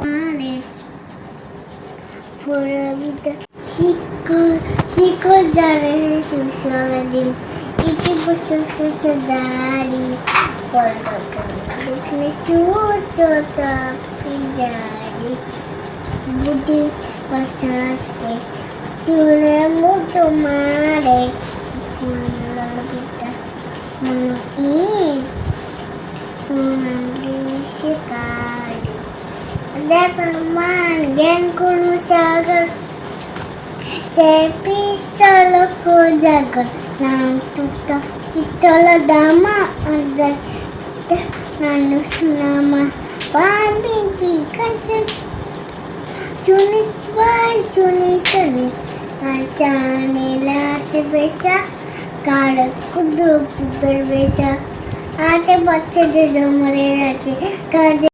আরে পুরবিতে শিকড় শিকড় জারে সুশালা দিন ইতি বছর সুচা দাড়ি দেখলে সুচতা পিজারি বুদ্ধি বাসাসকে সুরে মতো মারে পুরবিতে শিকারি Departemen Gen Guru Sagar Cepi Saloko Jagar Nam Tuka Itola Dama Ada Nanus Nama Pami Pikancan Sunit Vai Suni Suni Achane Lati Besa Kara Kudu Pugar Besa Ate Bache Jomore Rache Kaje